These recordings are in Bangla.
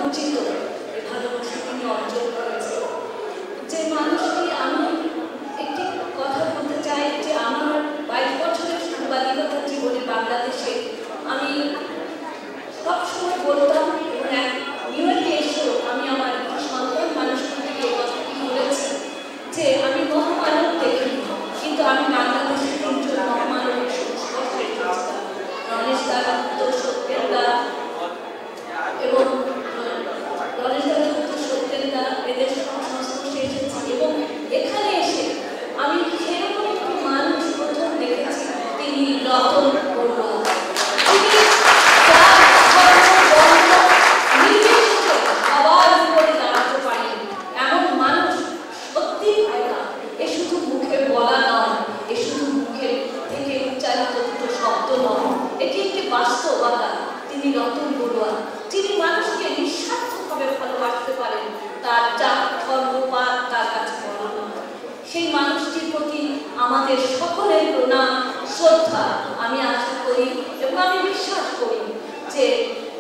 অর্জিত এই ভালোবাসা তিনি অর্জন করেছেন। যে মানুষটি আমি একটি কথা বলতে চাই যে আমার 22 বছরের সাংবাদিকতার জীবনে বাংলাদেশে আমি সবসময় বলতাম এবং এক ইউনিটে এসেও আমি আমার একটি সন্তান মানুষটিকে এই কথাটি বলেছি যে আমি মহামানব দেখিনি, কিন্তু আমি বাংলাদেশের 3 জন মহামানবের সংস্পর্শে এসেছিলাম। রমেশ দা, সত্যেন দা এবং এদের সংস্পর্শে এসেছি এবং এখানে এসে আমি সেরকম একটি মানুষ প্রথম দেখেছি, তিনি রতন বড়ুয়া। সবার উপরে দাঁড়াতে পারেন এমন মানুষ সত্যি হয় না। এ শুধু মুখে বলা নয়, এ শুধু মুখের থেকে উচ্চারিত দুটো শব্দ নয়, এটি একটি বাস্তবতা। তিনি রতন বড়ুয়া, যিনি মানুষকে নিঃস্বার্থভাবে ভালোবাসতে পারেন, তার জাত ধর্ম পাত তার কাছে বড় নয়। সেই মানুষটির প্রতি আমাদের সকলের প্রণাম, শ্রদ্ধা। আমি আশা করি এবং আমি বিশ্বাস করি যে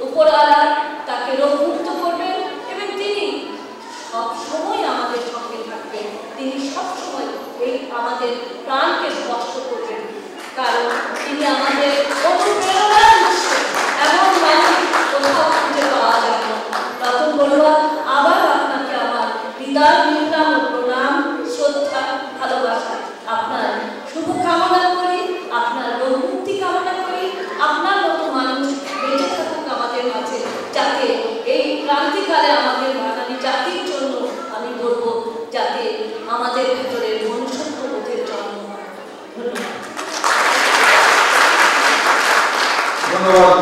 উপরওয়ালা তাকে রোগমুক্ত করবেন এবং তিনি সবসময় আমাদের সঙ্গে থাকবেন। তিনি সবসময় এই আমাদের প্রাণকে স্পর্শ করবেন, কারণ তিনি আমাদের অনুপ্রেরণার উৎস। এমন মানুষ কোথাও খুঁজে পাওয়া যায় না। রতন বড়ুয়া, আবার আপনাকে আমার হৃদয় বিপ্লব ও প্রণাম, শ্রদ্ধা, ভালোবাসা। আপনার শুভ কামনা করি, আপনার রোগমুক্তি কামনা করি। আপনার মতো মানুষ বেঁচে থাকুক আমাদের মাঝে, যাতে এই ক্রান্তিকালে আমাদের বাঙালি জাতির জন্য আমি বলবো যাতে আমাদের ভেতরে মনুষ্যত্ববোধের জন্ম হয়। ধন্যবাদ।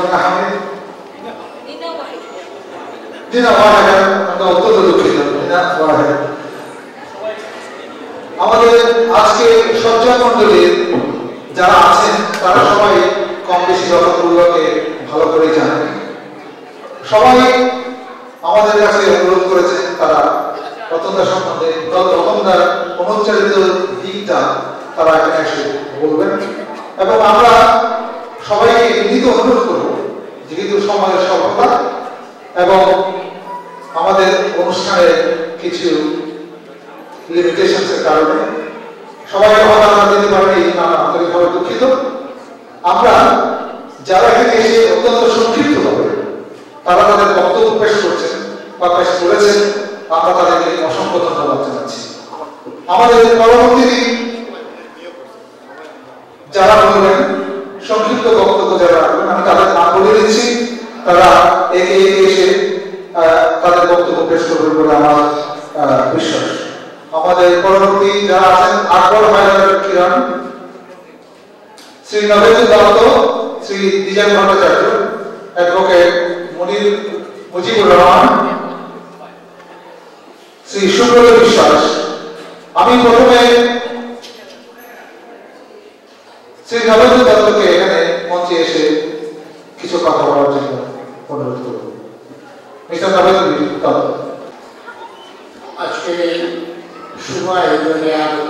আমাদের আজকে সজ্জা মন্ডলীর যারা আছেন তারা সবাই কম বেশি রতনগুলোকে ভালো করে জানেন। সবাই আমাদের কাছে অনুরোধ করেছেন তারা রতনদার সম্বন্ধে, রতনদার অনুচ্চারিত দিকটা তারা এখানে এসে বলবেন এবং আমরা সবাইকে বিনীত অনুরোধ করব, যেহেতু সময়ের স্বল্পতা এবং আমাদের অনুষ্ঠানের কিছু লিমিটেশনসের কারণে সবাইকে হয়তো আমরা দিতে পারিনি, আমরা আন্তরিকভাবে দুঃখিত। আমরা যারা এখানে এসে অত্যন্ত সংক্ষিপ্ত হবে তারা তাদের বক্তব্য পেশ করছেন বা পেশ করেছেন, আমরা তাদেরকে অসংখ্য ধন্যবাদ জানাচ্ছি। আমাদের পরবর্তী যারা বলবেন সংক্ষিপ্ত বক্তব্য যারা রাখবেন, আমি তাদের নাম বলে দিচ্ছি, তারা একে এসে তাদের বক্তব্য পেশ করবেন বলে আমার বিশ্বাস। আমাদের পরবর্তী যারা আছেন আকবর হায়দার কিরণ, শ্রী নবেন্দু দত্ত, শ্রী দিজান ভট্টাচার্য, অ্যাডভোকেট মুজিবুর রহমান, শ্রী সুব্রত বিশ্বাস। আমি প্রথমে শ্রী নবেন্দু দত্তকে এখানে মঞ্চে এসে কিছু কথা বলার জন্য অনুরোধ করব। মিস্টার নবেন্দু দত্ত। আজকে শুভ আয়োজনে আগত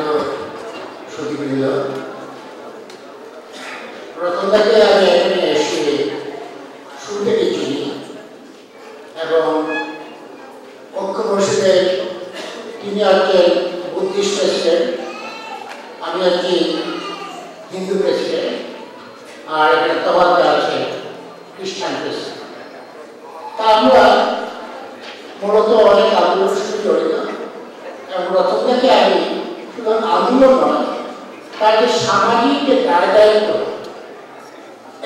সতীবৃন্দ, রতনদাকে আমি এখানে এসে শুরু থেকে চিনি এবং ঐক্য পরিষদের তিনি হচ্ছেন বুদ্ধিস্ট প্রেসিডেন্ট, আমি হচ্ছি হিন্দু প্রেসিডেন্ট, আর এখানে তবাতে আছে খ্রিস্টান প্রেসিডেন্ট। তা আমরা মূলত অনেক আন্দোলনের সাথে জড়িত এবং রতনদাকে আমি শুধু আন্দোলন নয়, তার যে সামাজিক যে দায় দায়িত্ব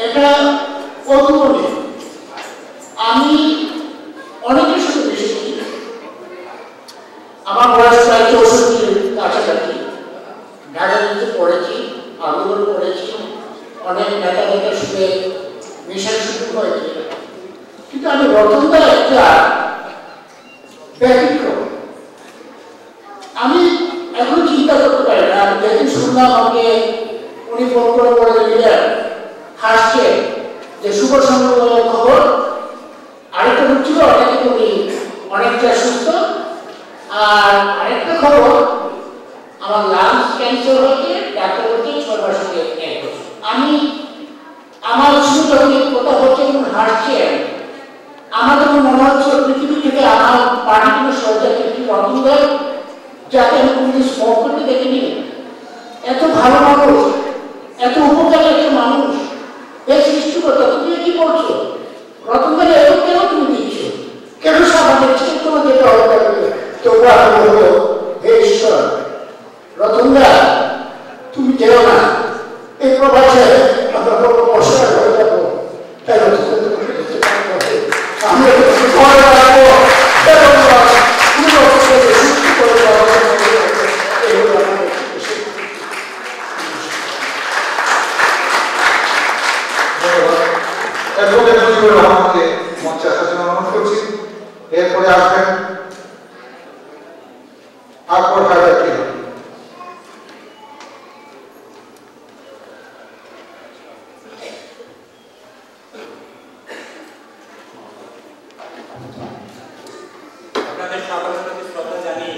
এটা অতুলনীয়। আমি অনেকের সাথে মিশেছি, আমার বয়স প্রায় 64 কাছাকাছি। ঢাকাতে পড়েছি, আন্দোলন করেছি, অনেক নেতাদের সাথে মিশন শুরু হয়েছে, কিন্তু আমি রতনদা একটা ব্যতিক্রম। আমি এখন চিন্তা করতে পারি না, যেদিন শুনলাম আমাকে উনি ফোন করে বলে দিলেন হাসছে যে শুভ সংবাদ খবর, আরেকটা হচ্ছিল অনেকে তুমি অনেকটা সুস্থ, আর আরেকটা খবর আমার লাংস ক্যান্সার হচ্ছে, ডাক্তার বলছে 6 মাস থেকে 1 বছর। আমি আমার শুধু কথা হচ্ছে এবং হাসছে, আমাদের মনে হচ্ছে পৃথিবী থেকে আমার পানি কোনো সহজাতি একটি রতন দেয়, যাকে আমি কোনোদিন স্মোক করতে দেখিনি। এত ভালো মানুষ, এত উপকারী একটা মানুষ, এই সৃষ্টিকর্তা, তুমি কি বলছো? রতন দেয় এত কেন তুমি দিচ্ছ? কেন সামান্য ঠিক তোমার যেতে হবে? তবু আমি বলবো, হে ঈশ্বর, রতনদা তুমি যেও না, এই প্রবাসে আমরা বড় অসহায় হয়ে যাবো। তাই আমরা ঘরে রাখবো, সৃষ্টি করে রহমানকে মঞ্চে আসার জন্য অনুরোধ করছি। এরপরে আসবেন আকবর হায়দার কিরণ। আপনাদের সকলের প্রতি শ্রদ্ধা জানিয়ে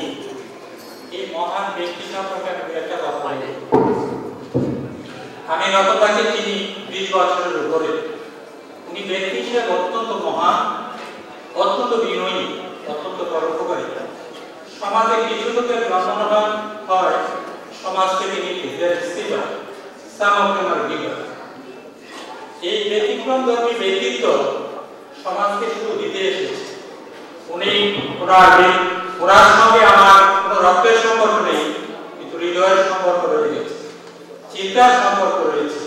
এই মহান ব্যক্তি সম্পর্কে আমি একটা কথা বলি। আমি রতনদাকে চিনি 20 বছরের উপরে। উনি ব্যক্তি হিসেবে অত্যন্ত মহান, অত্যন্ত বিনয়ী, অত্যন্ত পরোপকারী। সমাজে কিছু লোকের জন্মগ্রহণ হয়, সমাজ থেকে নীতি এই ব্যতিক্রমধর্মী ব্যক্তিত্ব সমাজকে শুধু দিতে এসেছে। ওনার সঙ্গে আমার কোনো রক্তের সম্পর্ক নেই, কিন্তু হৃদয়ের সম্পর্ক রয়ে গেছে, চিন্তার সম্পর্ক রয়েছে।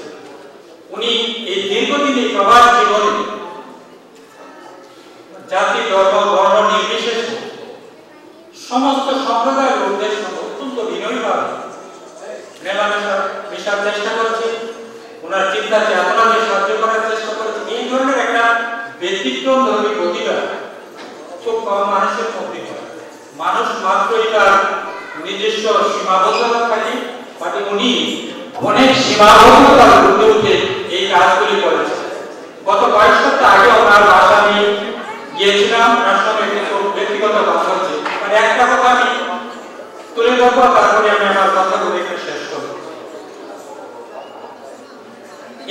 উনি এই দীর্ঘদিন এই প্রবাস জীবনে জাতি, ধর্ম, বর্ণ নির্বিশেষে সমস্ত সম্প্রদায়ের লোকদের সঙ্গে অত্যন্ত বিনয়ীভাবে মেলামেশার চেষ্টা করেছে, ওনার চিন্তা চেতনাকে সাহায্য করার চেষ্টা করেছে। এই ধরনের একটা ব্যতিক্রমধর্মী প্রতিভা খুব কম মানুষের মধ্যে হয়। মানুষ মাত্রই তার নিজস্ব সীমাবদ্ধতা থাকে, বাট উনি অনেক সীমাবদ্ধতার ঊর্ধ্বে উঠে এই কাজগুলি করেছে। গত কয়েক সপ্তাহ আগে ওনার বাসা আমি গিয়েছিলাম, ওনার সঙ্গে কিছু ব্যক্তিগত কথা হচ্ছে, মানে একটা কথা আমি তুলে ধরবো, তারপরে আমি আমার কথাগুলো এখানে শেষ করবো।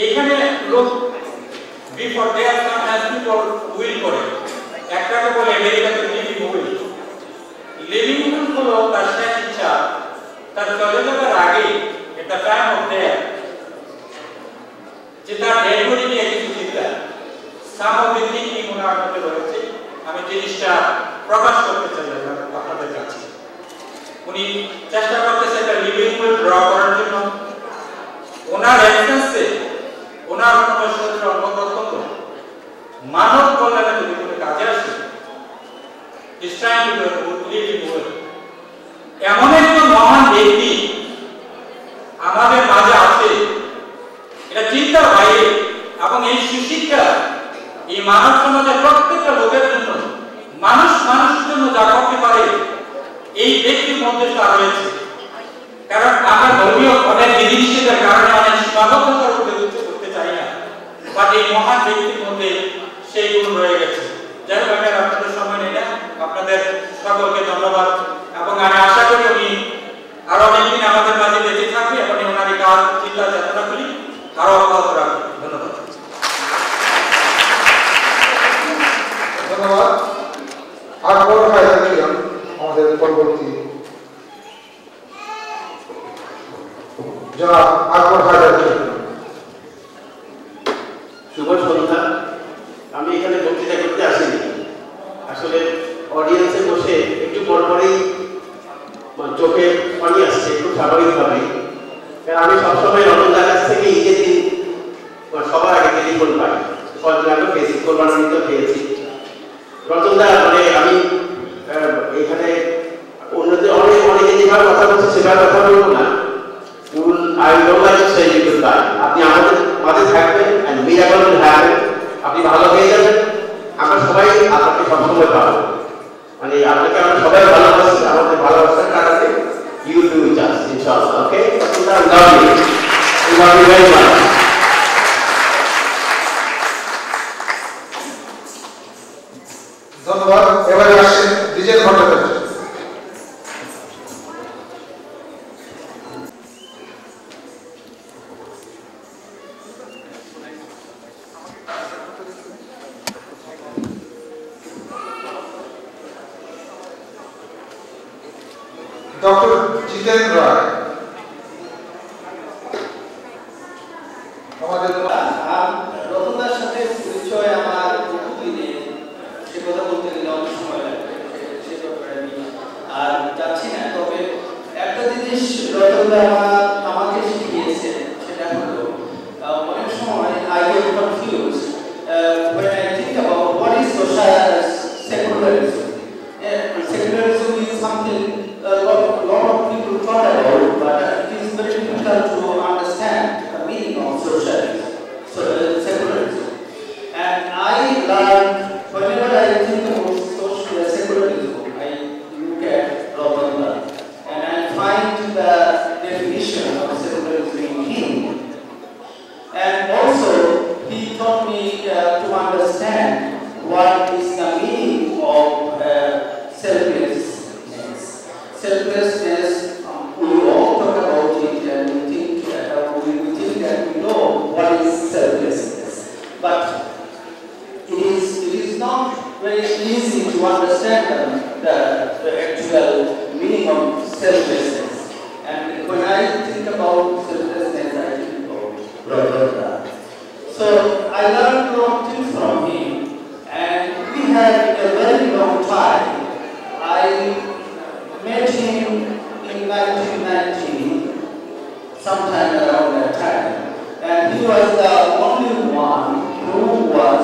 এখানে লোক before they are some has people will করে, একটাকে বলে আমেরিকাতে লিভিং উইল। লিভিং উইল হলো তার শেষ ইচ্ছা, তার চলে যাবার আগে একটা টাইম অফ ডেথ, যে তার ডেড বডি নিয়ে কিছু চিন্তা, সাম অফ দ্য থিংকিং ওনার মধ্যে রয়েছে। আমি জিনিসটা প্রকাশ করতে চাই আপনাদের কাছে। উনি চেষ্টা করতেছে একটা লিভিং উইল ড্র করার জন্য। ওনার এক্সেন্সে ওনার কোনো শরীর অঙ্গপ্রত্যঙ্গ মানব কল্যাণে যদি কোনো কাজে আসে, এমন একজন মহান ব্যক্তি আমাদের মাঝে আছে, এটা চিন্তার বাইরে। এবং এই সুশিক্ষা এই মানব সমাজের প্রত্যেকটা লোকের জন্য, মানুষ মানুষের জন্য যা করতে পারে এই ব্যক্তির মধ্যে তা রয়েছে। কারণ আমরা ধর্মীয় অনেক বিধিনিষেধের কারণে অনেক সীমাবদ্ধতার উপরে করতে চাই না, বাট এই মহান ব্যক্তির মধ্যে সেই গুণ রয়ে গেছে। যাই হোক, আমি আপনাদের সময় নেই না, আপনাদের সকলকে ধন্যবাদ। এবং আমি আশা করি উনি আরো অনেকদিন আমাদের মাঝে বেঁচে থাকবে এবং ওনার এই কাজ, চিন্তা, চেতনাগুলি আরো অব্যাহত রাখবে। ধন্যবাদ। ধন্যবাদ। আকবর হায়দার কিরণ আমাদের পরবর্তী জনাব আকবর হায়দার কিরণ। শুভ সন্ধ্যা। আমি এখানে বক্তৃতা করতে আসিনি, আসলে অডিয়েন্সে বসে একটু পরপরেই চোখে পানি আসছে, খুব স্বাভাবিকভাবে। কারণ আমি সবসময় রতনদার কাছ থেকে ঈদের দিন সবার আগে টেলিফোন পাই, কয়েকদিন আগে পেয়েছি, কোরবানিতে পেয়েছি। রতনদা মানে আমি এখানে অন্যদের অনেকে যেভাবে কথা বলছে সেভাবে কথা বলবো না। I don't like to say you goodbye. আপনি আমাদের মাঝে থাকবেন and miracle will happen. আপনি ভালো হয়ে যাবেন, আমরা সবাই আপনাকে সবসময় পাবো। মানে আপনাকে আমরা সবাই ভালোবাসি, আমাদের ভালোবাসার কারণে you do it us, inshallah. Okay? I love you. I love you very much. ধন্যবাদ। এবারে আসছেন দ্বিজেন ভট্টাচার্য। জিতেন রায়। আমাদের রতনদার সাথে পরিচয় আমার বহুদিনে, সে কথা বলতে গেলে অনেক সময় লাগবে, সে ব্যাপারে আমি আর যাচ্ছি না। তবে একটা জিনিস রতনদা আমাকে শিখিয়েছে, সেটা হলো অনেক সময় I get confused when I think about what is secularism. Secularism is something a lot of people thought about, but it is very difficult to understand the meaning of socialism, secularism. And I learned, whenever I think about secularism, I look at Rotunda and I find the definition of secularism in him. And also, he taught me to understand what is the meaning of selflessness. Selflessness, we all talk about it and we think that we know what is selflessness. But it is not very easy to understand the actual meaning of selflessness. And when I think about selflessness, I think about Rotunda. So I learned a lot of things from him, and we had a very long time. I met him in 1990, sometime around that time, and he was the only one who was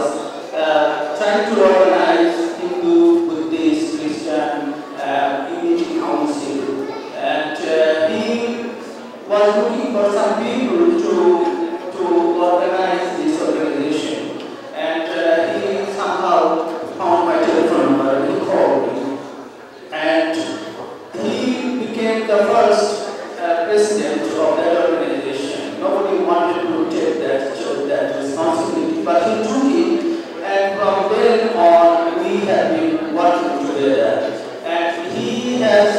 trying to organize Hindu, Buddhist, Christian unity council, and he was looking for some people to organize this organization, and he somehow found my telephone number and he called me, and he became the first president of that organization. Nobody wanted to take that responsibility, but he took it, and from then on we have been working together, and he has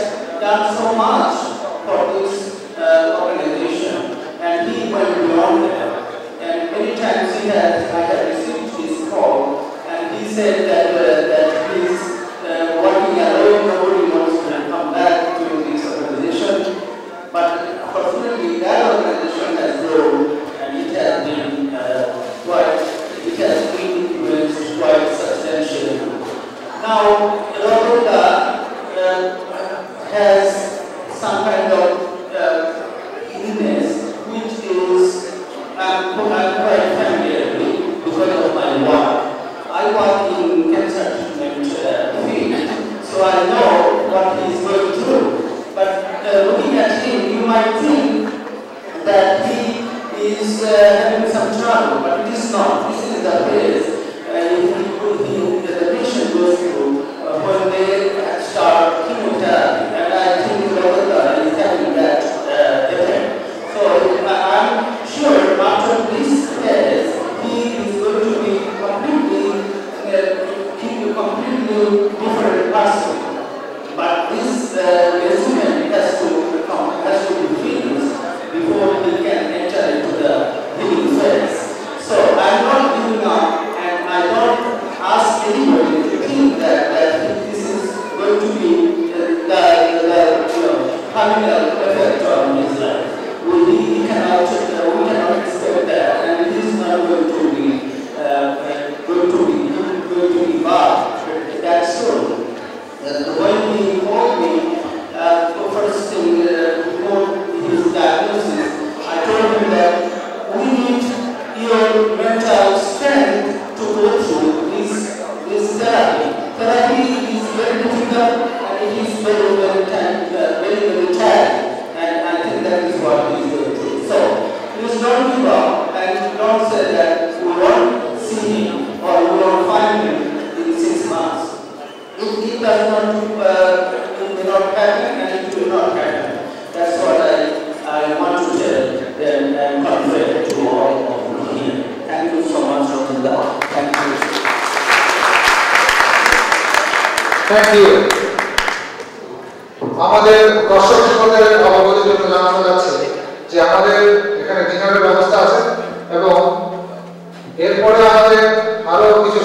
done so much for this organization, and he went beyond that. And many times I have received his call, and he said that he's working alone, nobody wants to come back to this organization. But fortunately, that organization has grown, and it has been influenced quite substantially. Now, Rotunda has some kind of illness, which is I'm quite familiar with because of my work. I work in cancer treatment field, so I know what he is going through. But looking at him, you might think that he is having some trouble, but it is not. This is the phase the patient goes through when they start chemotherapy, and I think Rotunda is having that effect. So I'm sure after this phase, he is going to be completely different person. But this resume has to be finished before he can enter into the healing phase. So I'm not giving up, and I don't ask anybody to think that this is going to be the terminal effect on his life. We cannot expect that, and it is not going to be bad. That's so. When he called me, first thing before his diagnosis, I told him that we need your mental strength to go through this therapy. Therapy is very difficult, and it is very tiring, and I think that is what he is going through. So please don't give up, and don't say that we won't see him or we won't find him in 6 months. If it does not, it may not happen, and it will not happen. That's what I want to tell them and convey to all of you here. Thank you so much, Rotunda. Thank you. Thank you. আমাদের দর্শক শ্রোতাদের অবগতির জন্য জানানো যাচ্ছে যে আমাদের এখানে ডিনারের ব্যবস্থা আছে, এবং এরপরে আমাদের আরো কিছু